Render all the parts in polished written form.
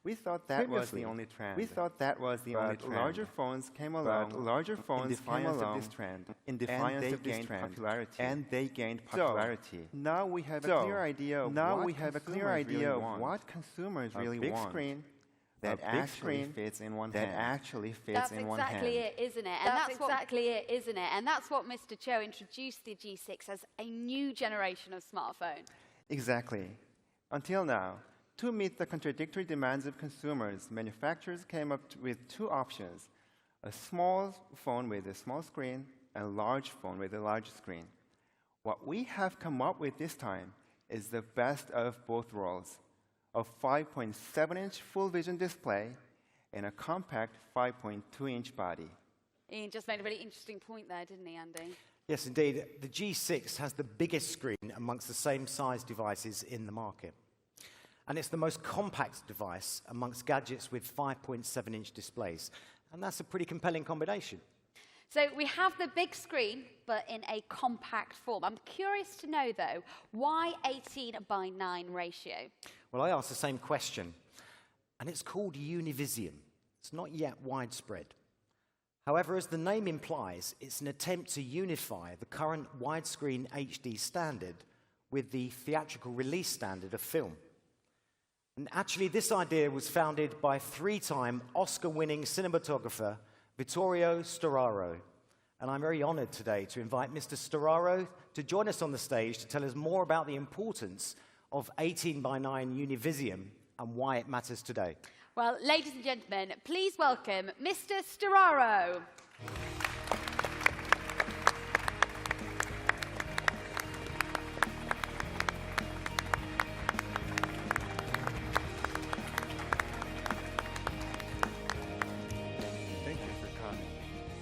We thought that was the only trend. We thought that was the only trend. Larger phones came along. In defiance of this trend. In defiance of this trend. Popularity. And they gained popularity. So, now we have a clear idea of what consumers really want. A big screen that actually fits in one hand. That's exactly it, isn't it? And that's exactly it, isn't it? And that's what Mr. Cho introduced the G6 as, a new generation of smartphone. Exactly. Until now, to meet the contradictory demands of consumers, manufacturers came up with two options: a small phone with a small screen and a large phone with a large screen. What we have come up with this time is the best of both worlds: a 5.7-inch full-vision display and a compact 5.2-inch body. Ian just made a really interesting point there, didn't he, Andy? Yes, indeed. The G6 has the biggest screen amongst the same size devices in the market. And it's the most compact device amongst gadgets with 5.7-inch displays. And that's a pretty compelling combination. So we have the big screen, but in a compact form. I'm curious to know, though, why 18:9 ratio? Well, I asked the same question. And it's called Univision. It's not yet widespread. However, as the name implies, it's an attempt to unify the current widescreen HD standard with the theatrical release standard of film. And actually, this idea was founded by three-time Oscar-winning cinematographer Vittorio Storaro. And I'm very honored today to invite Mr. Storaro to join us on the stage to tell us more about the importance of 18:9 Univision and why it matters today. Well, ladies and gentlemen, please welcome Mr. Storaro.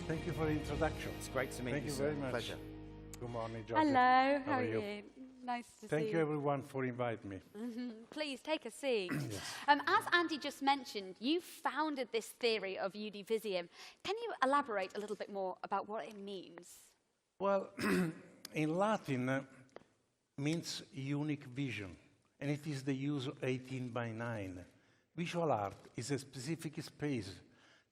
Thank you for the introduction. It's great to meet you. Thank you very much. Pleasure. Good morning, Georgia. Hello, how are you? Nice to see you. Thank you, everyone, for inviting me. Please, take a seat. Yes. As Andy just mentioned, you founded this theory of Univision. Can you elaborate a little bit more about what it means? Well, in Latin, means unique vision, and it is the use of 18:9. Visual art is a specific space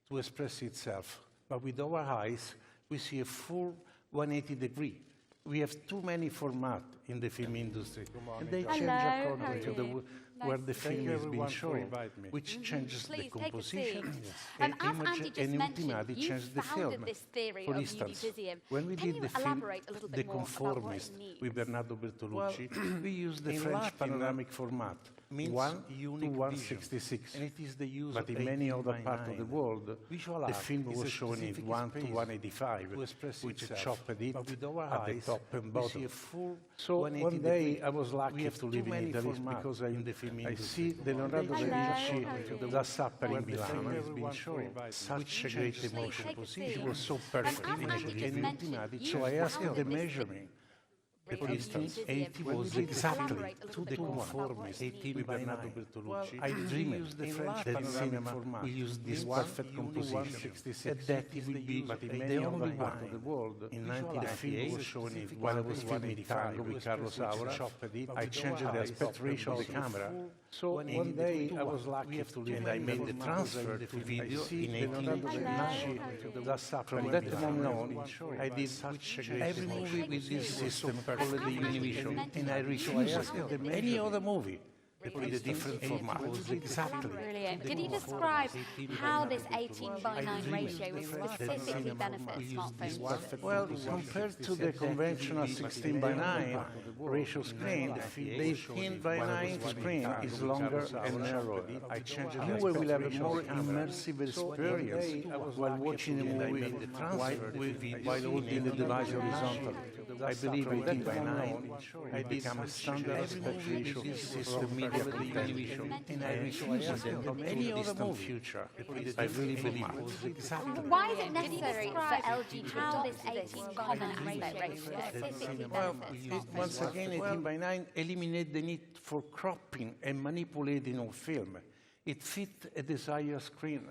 to express itself, but with our eyes, we see a full 180 degree. We have too many formats in the film industry, and they change according to where the film is being shown, which changes the composition, and image, and ultimately changes the film. For instance, when we did the film The Conformist with Bernardo Bertolucci, we used the French panoramic format, 1:166, and it is the use but in many other parts of the world, the film was shown in 1:185, which chopped it at the top and bottom. So one day I was lucky to live in Italy because I see the Leonardo da Vinci Last Supper in Milan, such a great emotion. It was so perfect. So I asked the measurement. For instance, 80 was exactly to the Conformist with Bernardo Bertolucci. I dreamed that in cinema we use this perfect composition, and that it will be the only part of the world. In 1998, was shown while I was filming Tango with Carlos Saura, I changed the aspect ratio of the camera. So one day I was lucky and I made the transfer to video in 18:9. From that moment on, I did every movie with this system called the Univision, and I refused any other movie with a different format. Exactly. Brilliant. Can you describe how this 18:9 ratio will specifically benefit smartphones? Well, compared to the conventional 16:9 ratio screen, the 18:9 screen is longer and narrower. You will have a more immersive experience while watching a movie while holding the device horizontally. I believe 18:9 I become a standard aspect ratio for media Univision, and I refuse them any other movie future. I really believe exactly. Why is it necessary for LG to adopt this 18 common aspect ratio? Well, once again, 18:9 eliminates the need for cropping and manipulating of film. It fit a desired screen.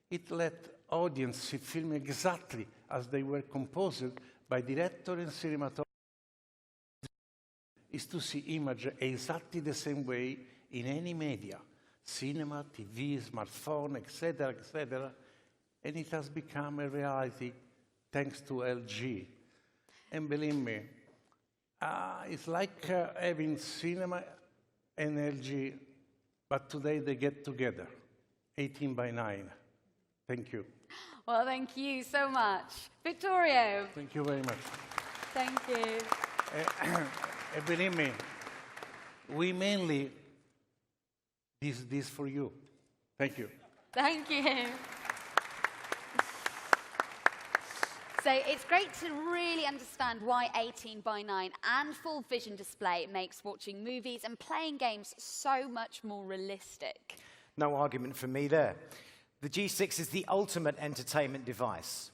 It let audience see film exactly as they were composed by director and cinematographer. Is to see image exactly the same way in any media. cinema, TV, smartphone, etc., etc., and it has become a reality thanks to LG. And believe me, it's like having cinema and LG, but today they get together, 18 by 9. Thank you. Well, thank you so much. Vittorio. Thank you very much. Thank you. And believe me, we mainly this for you. Thank you. Thank you. So it's great to really understand why 18 by 9 and full vision display makes watching movies and playing games so much more realistic. No argument from me there. The G6 is the ultimate entertainment device.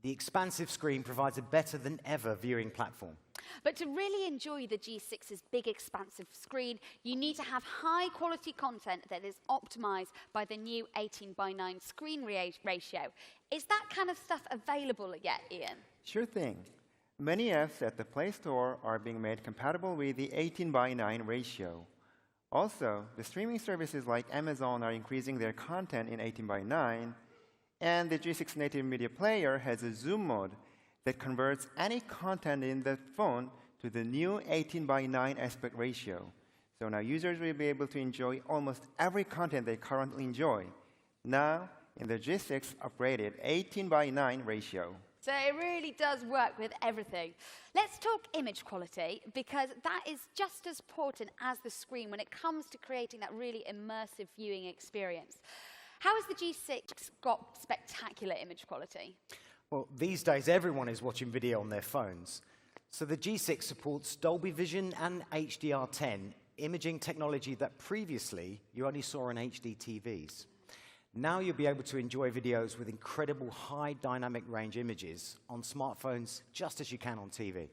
The expansive screen provides a better than ever viewing platform. But to really enjoy the G6's big expansive screen, you need to have high quality content that is optimized by the new 18 by 9 screen ratio. Is that kind of stuff available yet, Ian? Sure thing. Many apps at the Play Store are being made compatible with the 18 by 9 ratio. Also, the streaming services like Amazon are increasing their content in 18 by 9, and the G6 native media player has a zoom mode that converts any content in the phone to the new 18 by 9 aspect ratio. So now users will be able to enjoy almost every content they currently enjoy, now in the G6 upgraded 18 by 9 ratio. So it really does work with everything. Let's talk image quality, because that is just as important as the screen when it comes to creating that really immersive viewing experience. How has the G6 got spectacular image quality? Well, these days everyone is watching video on their phones. So the G6 supports Dolby Vision and HDR10, imaging technology that previously you only saw on HD TVs. Now you'll be able to enjoy videos with incredible high dynamic range images on smartphones just as you can on TV.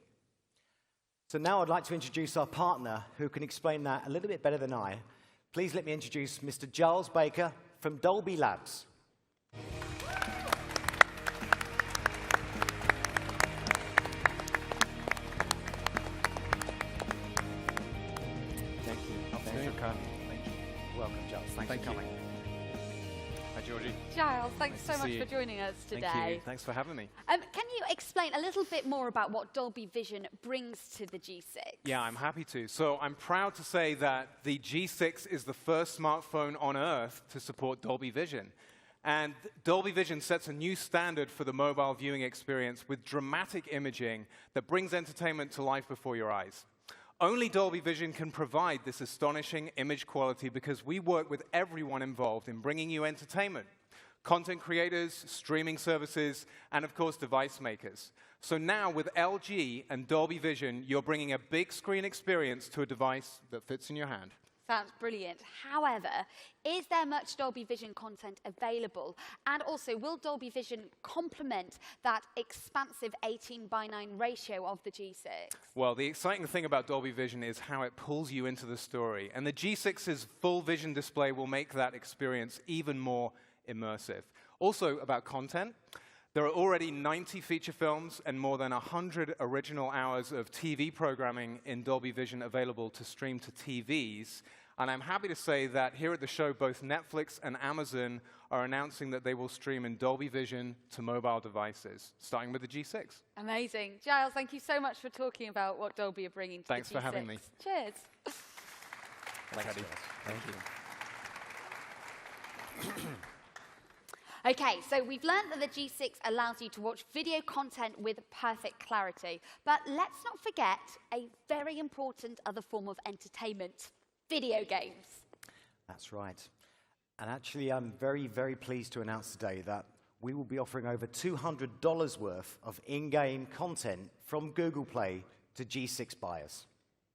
So now I'd like to introduce our partner who can explain that a little bit better than I. Please let me introduce Mr. Giles Baker from Dolby Labs. Thank you. Thanks for coming. Thank you. Welcome, Giles. Thanks for coming. Hi, Georgie. Giles, thanks Nice so to much see for you. joining us today. Thank you. Thanks for having me. Can you explain a little bit more about what Dolby Vision brings to the G6? Yeah, I'm happy to. So I'm proud to say that the G6 is the first smartphone on Earth to support Dolby Vision. And Dolby Vision sets a new standard for the mobile viewing experience with dramatic imaging that brings entertainment to life before your eyes. Only Dolby Vision can provide this astonishing image quality because we work with everyone involved in bringing you entertainment. Content creators, streaming services, and of course device makers. So now with LG and Dolby Vision, you're bringing a big screen experience to a device that fits in your hand. Sounds brilliant. However, is there much Dolby Vision content available? And also, will Dolby Vision complement that expansive 18 by 9 ratio of the G6? Well, the exciting thing about Dolby Vision is how it pulls you into the story. And the G6's full vision display will make that experience even more immersive. Also, about content, there are already 90 feature films and more than 100 original hours of TV programming in Dolby Vision available to stream to TVs. And I'm happy to say that here at the show, both Netflix and Amazon are announcing that they will stream in Dolby Vision to mobile devices, starting with the G6. Amazing. Giles, thank you so much for talking about what Dolby are bringing to Thanks the G6. for having me. Cheers. Thanks, Eddie. Thank you. Okay, so we've learned that the G6 allows you to watch video content with perfect clarity. But let's not forget a very important other form of entertainment, video games. That's right. And actually, I'm very, very pleased to announce today that we will be offering over $200 worth of in-game content from Google Play to G6 buyers.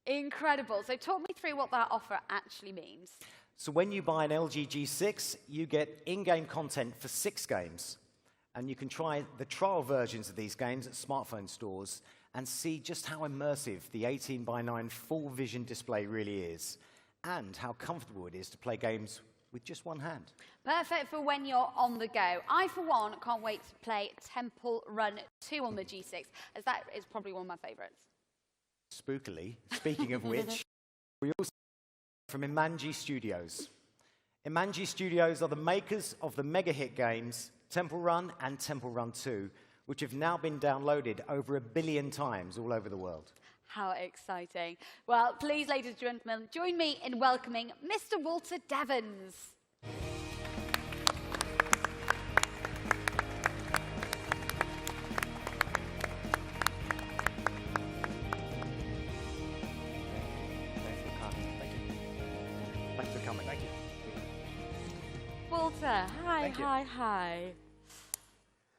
Incredible. So talk me through what that offer actually means. So when you buy an LG G6, you get in-game content for 6 games. And you can try the trial versions of these games at smartphone stores and see just how immersive the 18 by 9 full vision display really is, and how comfortable it is to play games with just one hand. Perfect for when you're on the go. I, for one, can't wait to play Temple Run 2 on the G6, as that is probably one of my favorites. Spookily, speaking of which, we also from Imanji Studios. Imanji Studios are the makers of the mega hit games Temple Run and Temple Run 2, which have now been downloaded over 1 billion times all over the world. How exciting. Well, please, ladies and gentlemen, join me in welcoming Mr. Walter Devons. Thanks for coming. Thank you. Walter, hi.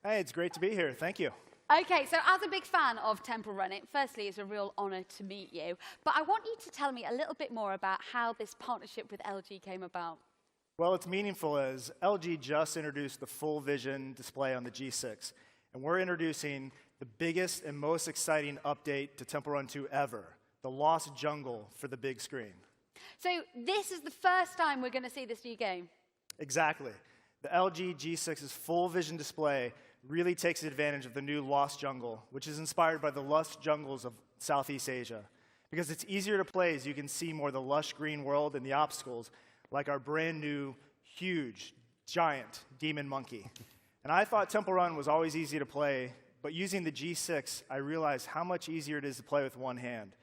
Hey, it's great to be here. Thank you. Okay, so as a big fan of Temple Run, firstly, it's a real honor to meet you. But I want you to tell me a little bit more about how this partnership with LG came about. Well, it's meaningful as LG just introduced the full vision display on the G6. And we're introducing the biggest and most exciting update to Temple Run 2 ever, the Lost Jungle for the big screen. So this is the first time we're going to see this new game? Exactly. The LG G6's full vision display really takes advantage of the new Lost Jungle, which is inspired by the lush jungles of Southeast Asia. Because it's easier to play as you can see more of the lush green world and the obstacles, like our brand new, huge, giant demon monkey. And I thought Temple Run was always easy to play, but using the G6, I realized how much easier it is to play with one hand.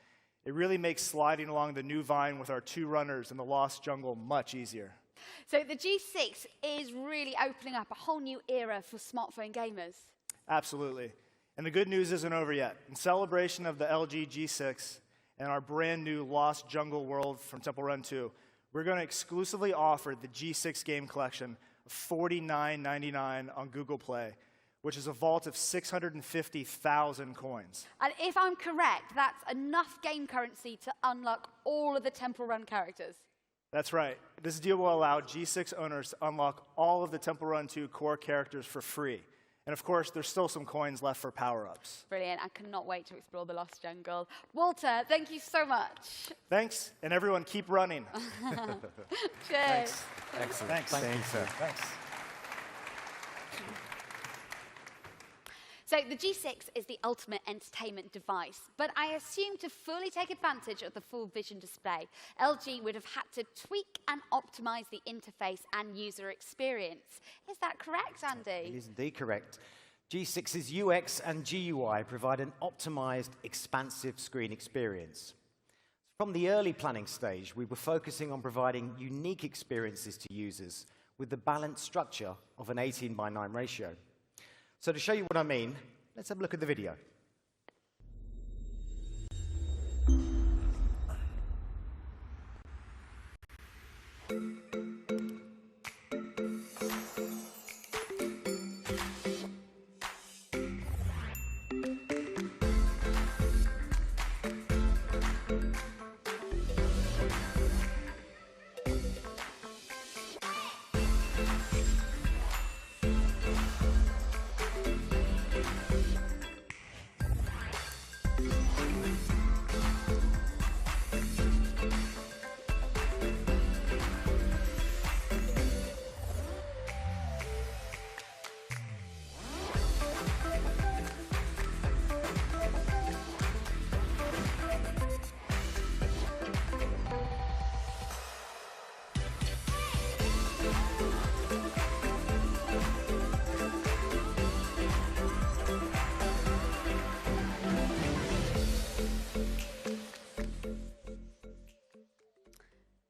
It really makes sliding along the new vine with our 2 runners in the Lost Jungle much easier. So the G6 is really opening up a whole new era for smartphone gamers. Absolutely. And the good news isn't over yet. In celebration of the LG G6 and our brand new Lost Jungle world from Temple Run 2, we're going to exclusively offer the G6 game collection of $49.99 on Google Play, which is a vault of 650,000 coins. And if I'm correct, that's enough game currency to unlock all of the Temple Run characters. That's right. This deal will allow G6 owners to unlock all of the Temple Run 2 core characters for free. And of course, there's still some coins left for power-ups. Brilliant. I cannot wait to explore the Lost Jungle. Walter, thank you so much. Thanks, and everyone keep running. Cheers. Thanks. Excellent. Thanks. Thanks, sir. Thanks. So the G6 is the ultimate entertainment device, but I assume to fully take advantage of the full vision display, LG would have had to tweak and optimize the interface and user experience. Is that correct, Andy? It is indeed correct. G6's UX and GUI provide an optimized, expansive screen experience. From the early planning stage, we were focusing on providing unique experiences to users with the balanced structure of an 18:9 ratio. So to show you what I mean, let's have a look at the video.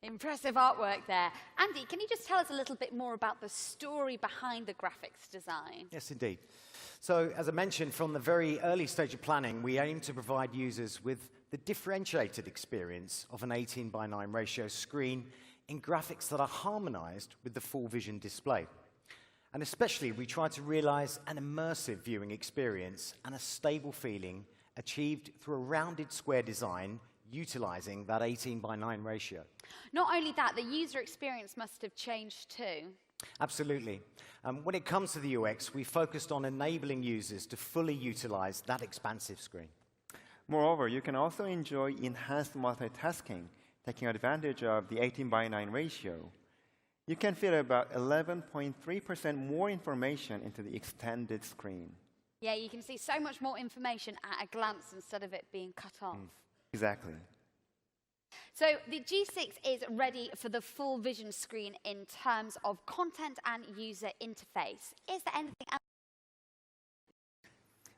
Impressive artwork there. Andy, can you just tell us a little bit more about the story behind the graphics design? Yes, indeed. So, as I mentioned, from the very early stage of planning, we aim to provide users with the differentiated experience of an 18:9 ratio screen in graphics that are harmonized with the full vision display. And especially, we try to realize an immersive viewing experience and a stable feeling achieved through a rounded square design utilizing that 18:9 ratio. Not only that, the user experience must have changed too. Absolutely. When it comes to the UX, we focused on enabling users to fully utilize that expansive screen. Moreover, you can also enjoy enhanced multitasking, taking advantage of the 18:9 ratio. You can fit about 11.3% more information into the extended screen. Yeah, you can see so much more information at a glance instead of it being cut off. Exactly. So the G6 is ready for the full vision screen in terms of content and user interface. Is there anything else?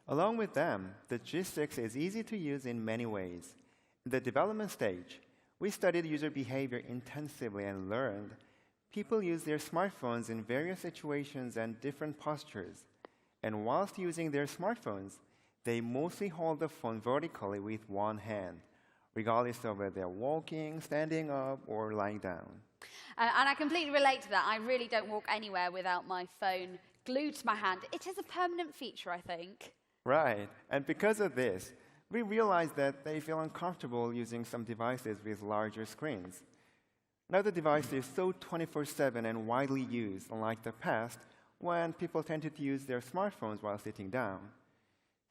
Along with them, the G6 is easy to use in many ways. In the development stage, we studied user behavior intensively and learned people use their smartphones in various situations and different postures. And whilst using their smartphones, they mostly hold the phone vertically with one hand, regardless of whether they're walking, standing up, or lying down. And I completely relate to that. I really don't walk anywhere without my phone glued to my hand. It is a permanent feature, I think. Right. And because of this, we realized that they feel uncomfortable using some devices with larger screens. Now the device is so 24/7 and widely used, unlike the past, when people tended to use their smartphones while sitting down.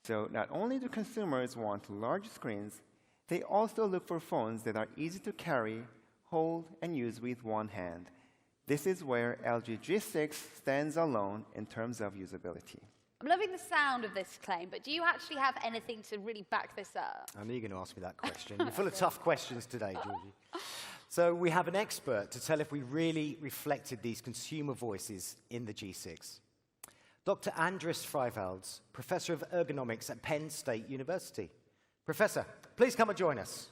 So not only do consumers want large screens, they also look for phones that are easy to carry, hold, and use with one hand. This is where LG G6 stands alone in terms of usability. I'm loving the sound of this claim, but do you actually have anything to really back this up? I knew you were going to ask me that question. You're full of tough questions today, Georgie. So we have an expert to tell if we really reflected these consumer voices in the G6. Dr. Andris Freivalds, Professor of Ergonomics at Penn State University. Professor, please come and join us.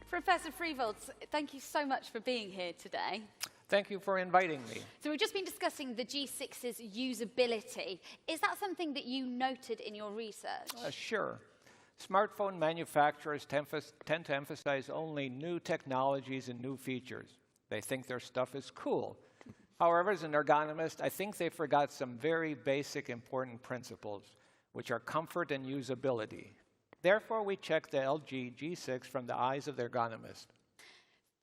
Professor Freivalds, thank you so much for being here today. Thank you for inviting me. So we've just been discussing the G6's usability. Is that something that you noted in your research? Sure. Smartphone manufacturers tend to emphasize only new technologies and new features. They think their stuff is cool. However, as an ergonomist, I think they forgot some very basic important principles, which are comfort and usability. Therefore, we check the LG G6 from the eyes of the ergonomist.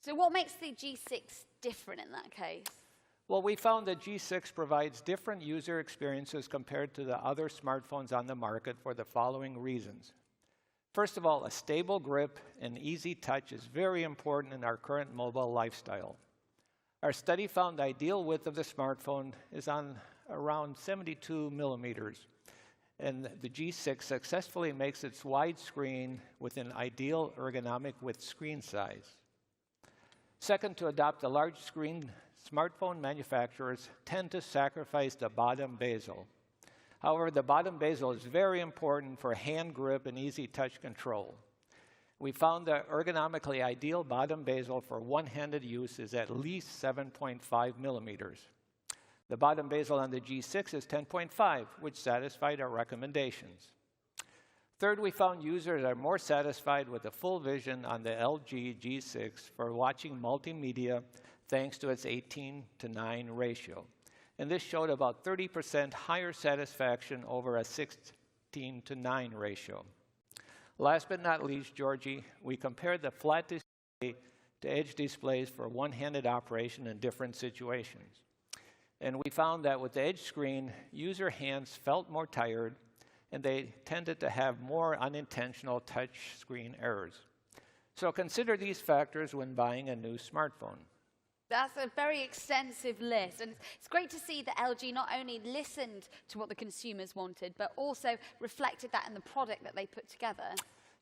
So what makes the G6 different in that case? Well, we found that G6 provides different user experiences compared to the other smartphones on the market for the following reasons. First of all, a stable grip and easy touch is very important in our current mobile lifestyle. Our study found the ideal width of the smartphone is on around 72 millimeters. And the G6 successfully makes its widescreen with an ideal ergonomic width screen size. Second, to adopt a large screen, smartphone manufacturers tend to sacrifice the bottom bezel. However, the bottom bezel is very important for hand grip and easy touch control. We found the ergonomically ideal bottom bezel for one-handed use is at least 7.5 millimeters. The bottom bezel on the G6 is 10.5, which satisfied our recommendations. Third, we found users are more satisfied with the full vision on the LG G6 for watching multimedia thanks to its 18:9 ratio. And this showed about 30% higher satisfaction over a 16:9 ratio. Last but not least, Georgie, we compared the flat display to edge displays for one-handed operation in different situations. And we found that with the edge screen, user hands felt more tired, and they tended to have more unintentional touch screen errors. So consider these factors when buying a new smartphone. That's a very extensive list, and it's great to see that LG not only listened to what the consumers wanted, but also reflected that in the product that they put together.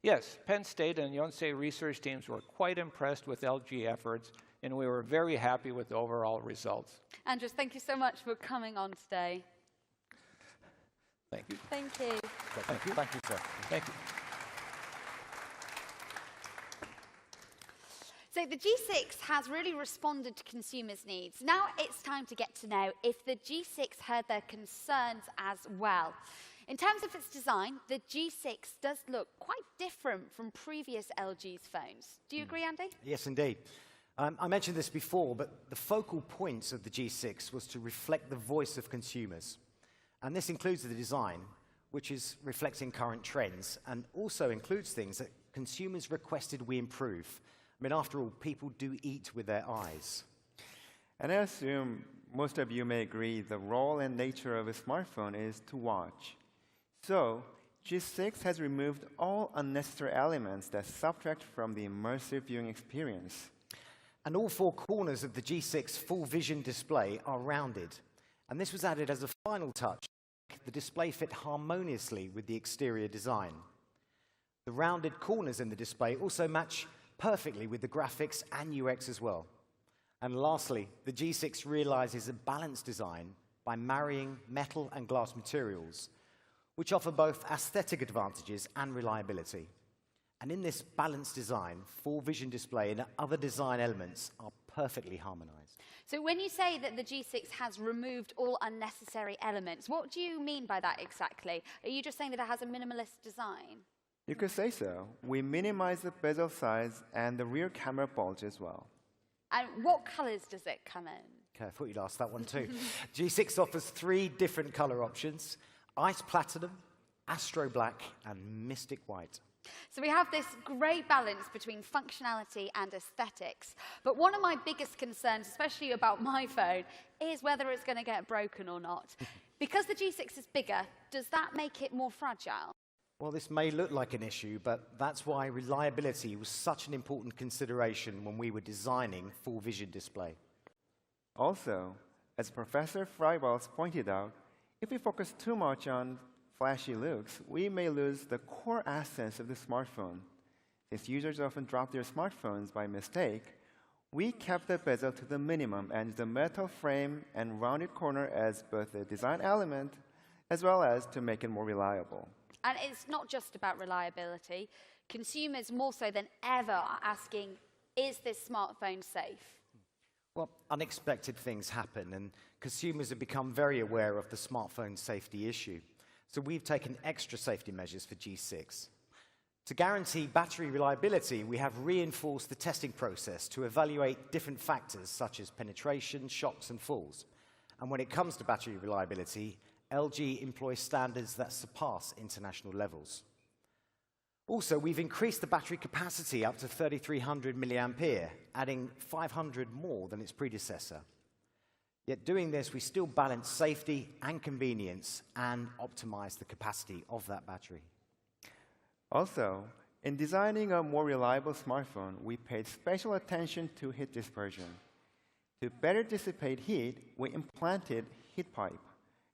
Yes, Penn State and Yonsei research teams were quite impressed with LG efforts, and we were very happy with the overall results. Andris, thank you so much for coming on today. Thank you. Thank you. Thank you. Thank you, sir. Thank you. So the G6 has really responded to consumers' needs. Now it's time to get to know if the G6 heard their concerns as well. In terms of its design, the G6 does look quite different from previous LG's phones. Do you agree, Andy? Yes, indeed. I mentioned this before, but the focal points of the G6 was to reflect the voice of consumers. And this includes the design, which is reflecting current trends, and also includes things that consumers requested we improve. I mean, after all, people do eat with their eyes. And I assume most of you may agree the role and nature of a smartphone is to watch. So G6 has removed all unnecessary elements that subtract from the immersive viewing experience. And all four corners of the G6 full vision display are rounded. And this was added as a final touch. The display fit harmoniously with the exterior design. The rounded corners in the display also match perfectly with the graphics and UX as well. And lastly, the G6 realizes a balanced design by marrying metal and glass materials, which offer both aesthetic advantages and reliability. And in this balanced design, full vision display and other design elements are perfectly harmonized. So when you say that the G6 has removed all unnecessary elements, what do you mean by that exactly? Are you just saying that it has a minimalist design? You could say so. We minimize the bezel size and the rear camera bulge as well. And what colors does it come in? Okay, I thought you'd ask that one too. G6 offers 3 different color options: Ice Platinum, Astro Black, and Mystic White. So we have this great balance between functionality and aesthetics. But one of my biggest concerns, especially about my phone, is whether it's going to get broken or not. Because the G6 is bigger, does that make it more fragile? Well, this may look like an issue, but that's why reliability was such an important consideration when we were designing full vision display. Also, as Professor Freiwald pointed out, if we focus too much on flashy looks, we may lose the core essence of the smartphone. Since users often drop their smartphones by mistake, we kept the bezel to the minimum and the metal frame and rounded corner as both a design element as well as to make it more reliable. And it's not just about reliability. Consumers, more so than ever, are asking, is this smartphone safe? Well, unexpected things happen, and consumers have become very aware of the smartphone safety issue. So we've taken extra safety measures for G6. To guarantee battery reliability, we have reinforced the testing process to evaluate different factors such as penetration, shocks, and falls. And when it comes to battery reliability, LG employs standards that surpass international levels. Also, we've increased the battery capacity up to 3,300 mAh, adding 500 more than its predecessor. Yet doing this, we still balance safety and convenience and optimize the capacity of that battery. Also, in designing a more reliable smartphone, we paid special attention to heat dispersion. To better dissipate heat, we implanted heat pipe.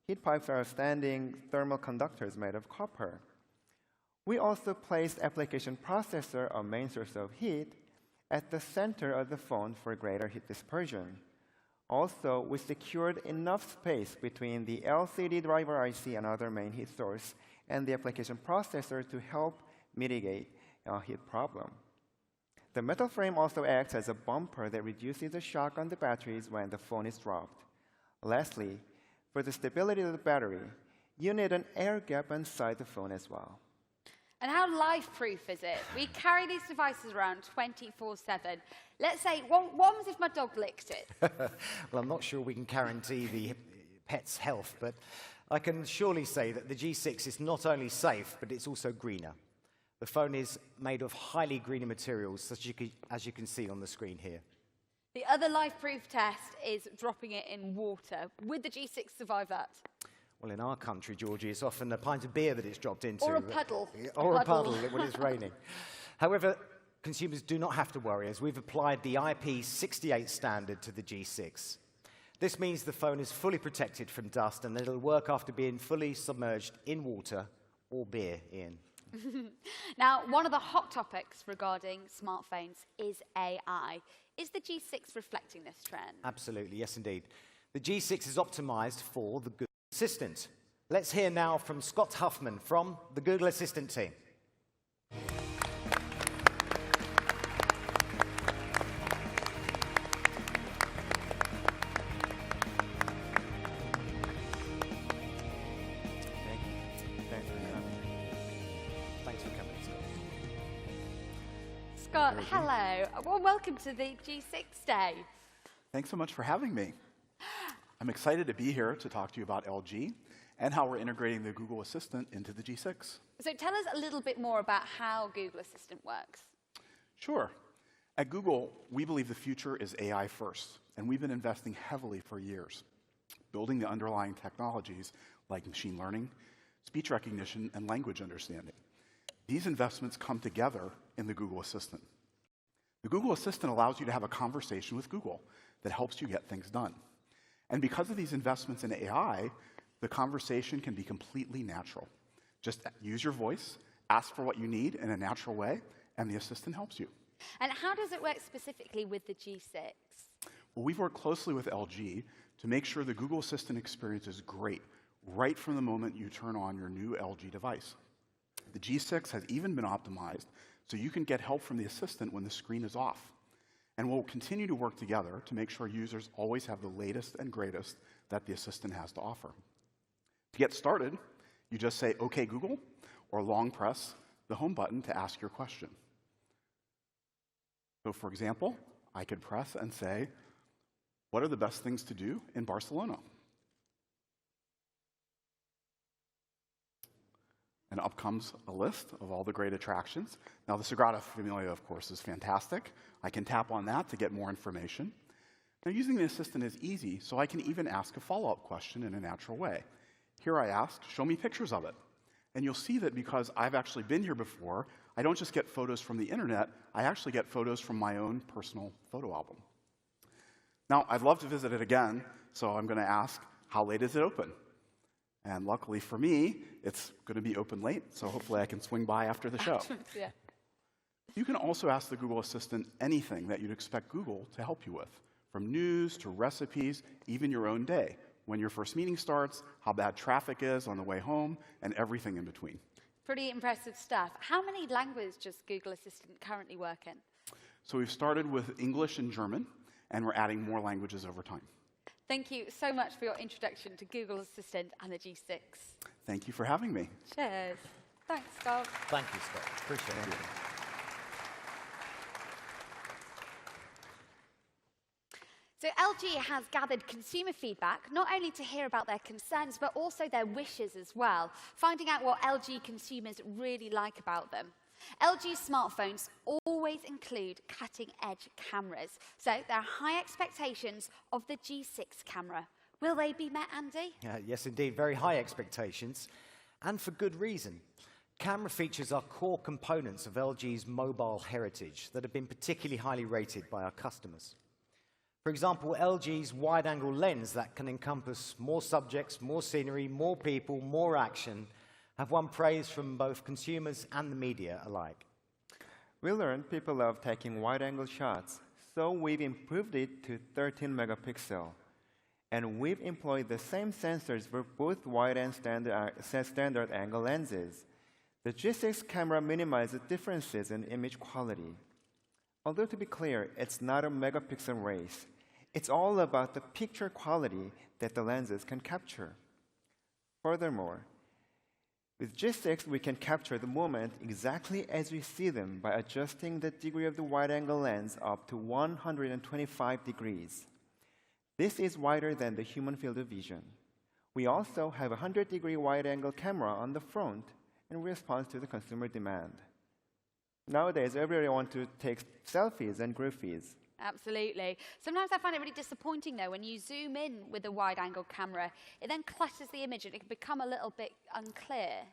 Heat pipes are standing thermal conductors made of copper. We also placed application processor, a main source of heat, at the center of the phone for greater heat dispersion. Also, we secured enough space between the LCD driver IC and other main heat source and the application processor to help mitigate a heat problem. The metal frame also acts as a bumper that reduces the shock on the batteries when the phone is dropped. Lastly, for the stability of the battery, you need an air gap inside the phone as well. And how life-proof is it? We carry these devices around 24/7. Let's say, what happens if my dog licks it? Well, I'm not sure we can guarantee the pet's health, but I can surely say that the G6 is not only safe, but it's also greener. The phone is made of highly greener materials, such as you can see on the screen here. The other life-proof test is dropping it in water. Would the G6 survive that? Well, in our country, Georgie, it's often a pint of beer that it's dropped into. Or a puddle. Or a puddle when it's raining. However, consumers do not have to worry, as we've applied the IP68 standard to the G6. This means the phone is fully protected from dust, and it'll work after being fully submerged in water or beer, Ian. Now, one of the hot topics regarding smartphones is AI. Is the G6 reflecting this trend? Absolutely, yes indeed. The G6 is optimized for the Google Assistant. Let's hear now from Scott Huffman from the Google Assistant team. Thanks for coming, Scott. Scott, hello. Well, welcome to the G6 Day. Thanks so much for having me. I'm excited to be here to talk to you about LG and how we're integrating the Google Assistant into the G6. So tell us a little bit more about how Google Assistant works. Sure. At Google, we believe the future is AI first, and we've been investing heavily for years, building the underlying technologies like machine learning, speech recognition, and language understanding. These investments come together in the Google Assistant. The Google Assistant allows you to have a conversation with Google that helps you get things done. And because of these investments in AI, the conversation can be completely natural. Just use your voice, ask for what you need in a natural way, and the assistant helps you. And how does it work specifically with the G6? Well, we've worked closely with LG to make sure the Google Assistant experience is great right from the moment you turn on your new LG device. The G6 has even been optimized so you can get help from the assistant when the screen is off. And we'll continue to work together to make sure users always have the latest and greatest that the assistant has to offer. To get started, you just say, "OK, Google," or long press the home button to ask your question. So for example, I could press and say, "What are the best things to do in Barcelona?" And up comes a list of all the great attractions. Now, the Sagrada Familia, of course, is fantastic. I can tap on that to get more information. Now, using the assistant is easy, so I can even ask a follow-up question in a natural way. Here I ask, "Show me pictures of it." And you'll see that because I've actually been here before, I don't just get photos from the internet, I actually get photos from my own personal photo album. Now, I'd love to visit it again, so I'm going to ask, "How late is it open?" And luckily for me, it's going to be open late, so hopefully I can swing by after the show. Yeah. You can also ask the Google Assistant anything that you'd expect Google to help you with, from news to recipes, even your own day, when your first meeting starts, how bad traffic is on the way home, and everything in between. Pretty impressive stuff. How many languages does Google Assistant currently work in? So we've started with English and German, and we're adding more languages over time. Thank you so much for your introduction to Google Assistant and the G6. Thank you for having me. Cheers. Thanks, Scott. Thank you, Scott. Appreciate it. So LG has gathered consumer feedback, not only to hear about their concerns, but also their wishes as well, finding out what LG consumers really like about them. LG smartphones always include cutting-edge cameras, so there are high expectations of the G6 camera. Will they be met, Andy? Yes, indeed, very high expectations, and for good reason. Camera features are core components of LG's mobile heritage that have been particularly highly rated by our customers. For example, LG's wide-angle lens that can encompass more subjects, more scenery, more people, more action, have won praise from both consumers and the media alike. We learned people love taking wide-angle shots, so we've improved it to 13 megapixel. And we've employed the same sensors for both wide and standard angle lenses. The G6 camera minimizes differences in image quality. Although to be clear, it's not a megapixel race. It's all about the picture quality that the lenses can capture. Furthermore, with G6, we can capture the moment exactly as we see them by adjusting the degree of the wide-angle lens up to 125 degrees. This is wider than the human field of vision. We also have a 100-degree wide-angle camera on the front in response to the consumer demand. Nowadays, everybody wants to take selfies and groofies. Absolutely. Sometimes I find it really disappointing, though, when you zoom in with a wide-angle camera, it then clutters the image and it can become a little bit unclear.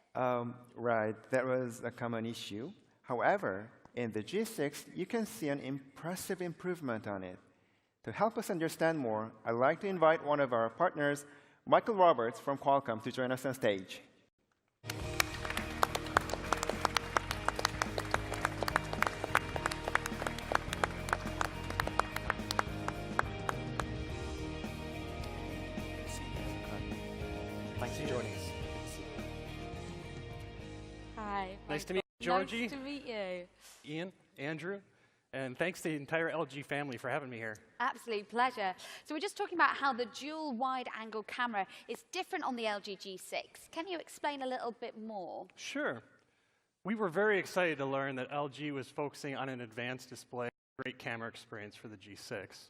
Right, that was a common issue. However, in the G6, you can see an impressive improvement on it. To help us understand more, I'd like to invite one of our partners, Michael Roberts from Qualcomm, to join us on stage. Thanks for joining us. Hi. Nice to meet you, Georgie. Nice to meet you. Ian, Andrew, and thanks to the entire LG family for having me here. Absolute pleasure. So we're just talking about how the dual wide-angle camera is different on the LG G6. Can you explain a little bit more? Sure. We were very excited to learn that LG was focusing on an advanced display, great camera experience for the G6.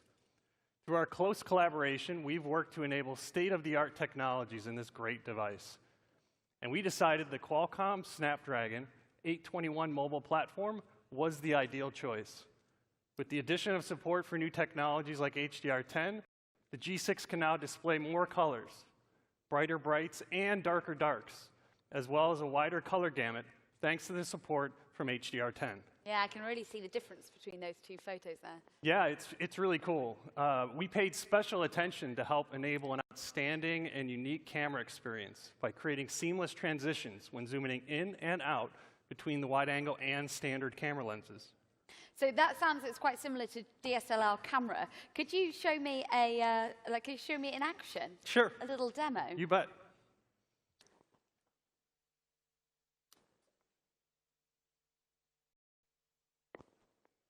Through our close collaboration, we've worked to enable state-of-the-art technologies in this great device. And we decided the Qualcomm Snapdragon 821 mobile platform was the ideal choice. With the addition of support for new technologies like HDR10, the G6 can now display more colors, brighter brights, and darker darks, as well as a wider color gamut, thanks to the support from HDR10. Yeah, I can really see the difference between those two photos there. Yeah, it's really cool. We paid special attention to help enable an outstanding and unique camera experience by creating seamless transitions when zooming in and out between the wide-angle and standard camera lenses. So that sounds, it's quite similar to DSLR camera. Could you show me could you show me in action? Sure. A little demo? You bet.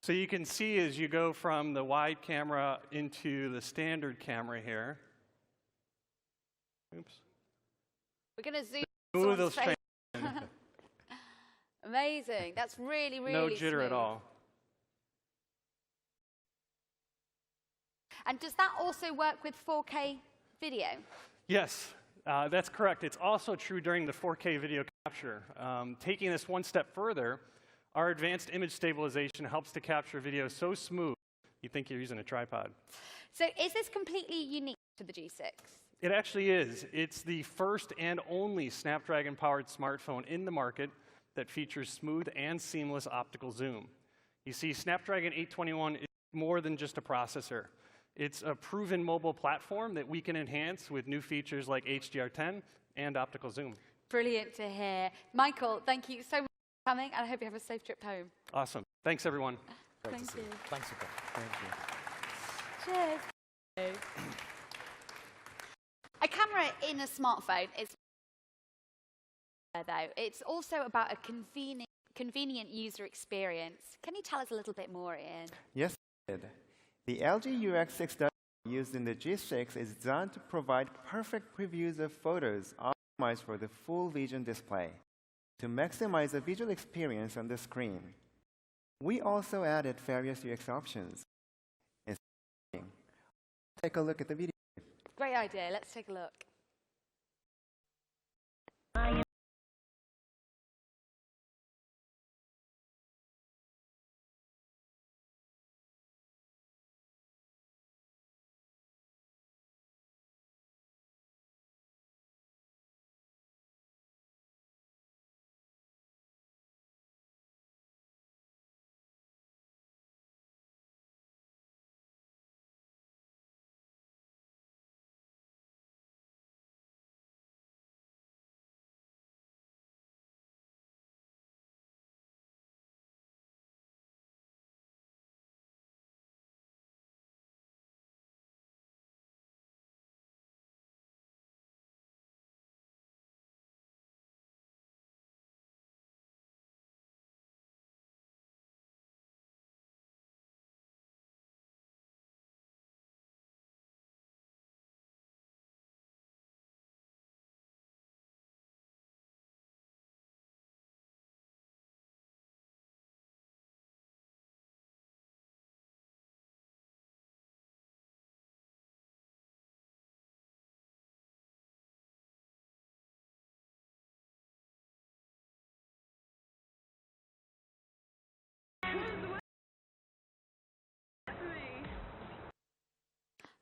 So you can see as you go from the wide camera into the standard camera here. Oops. We're going to zoom Move those face. Amazing. That's really, really no jitter smooth. at all. And does that also work with 4K video? Yes, that's correct. It's also true during the 4K video capture. Taking this one step further, our advanced image stabilization helps to capture video so smooth you think you're using a tripod. So is this completely unique to the G6? It actually is. It's the first and only Snapdragon-powered smartphone in the market that features smooth and seamless optical zoom. You see, Snapdragon 821 is more than just a processor. It's a proven mobile platform that we can enhance with new features like HDR10 and optical zoom. Brilliant to hear. Michael, thank you so much for coming, and I hope you have a safe trip home. Awesome. Thanks, everyone. Thank you. Thanks again. Thank you. Cheers. A camera in a smartphone is though. It's also about a convenient user experience. Can you tell us a little bit more, Ian? Yes, I did. The LG UX6 used in the G6 is designed to provide perfect previews of photos optimized for the full vision display to maximize the visual experience on the screen. We also added various UX options. Take a look at the video. Great idea. Let's take a look.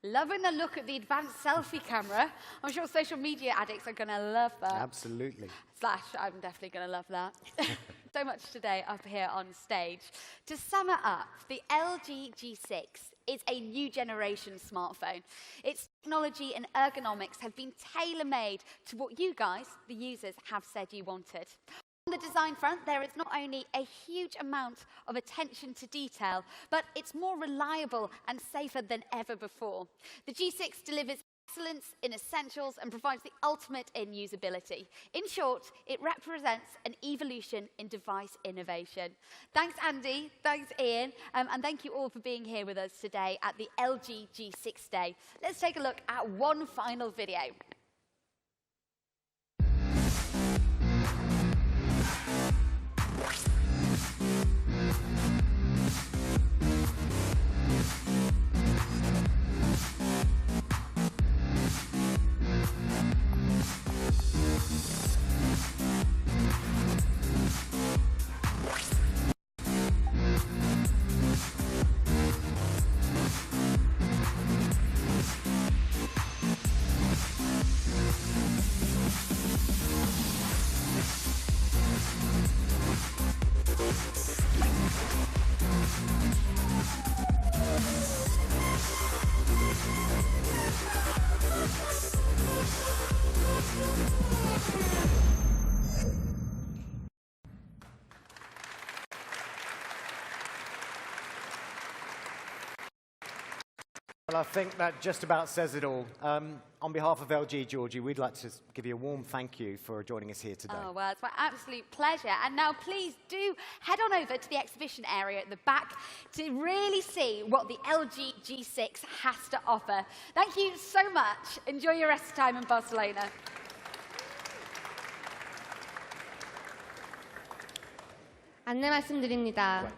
Loving the look at the advanced selfie camera. I'm sure social media addicts are going to love that. Absolutely. I'm definitely going to love that. So much today up here on stage. To sum it up, the LG G6 is a new generation smartphone. Its technology and ergonomics have been tailor-made to what you guys, the users, have said you wanted. On the design front, there is not only a huge amount of attention to detail, but it's more reliable and safer than ever before. The G6 delivers excellence in essentials and provides the ultimate in usability. In short, it represents an evolution in device innovation. Thanks, Andy. Thanks, Ian. And thank you all for being here with us today at the LG G6 Day. Let's take a look at one final video. Well, I think that just about says it all. On behalf of LG, Georgie, we'd like to give you a warm thank you for joining us here today. Oh, well, it's my absolute pleasure. And now please do head on over to the exhibition area at the back to really see what the LG G6 has to offer. Thank you so much. Enjoy your rest of time in Barcelona. 안내 말씀드립니다.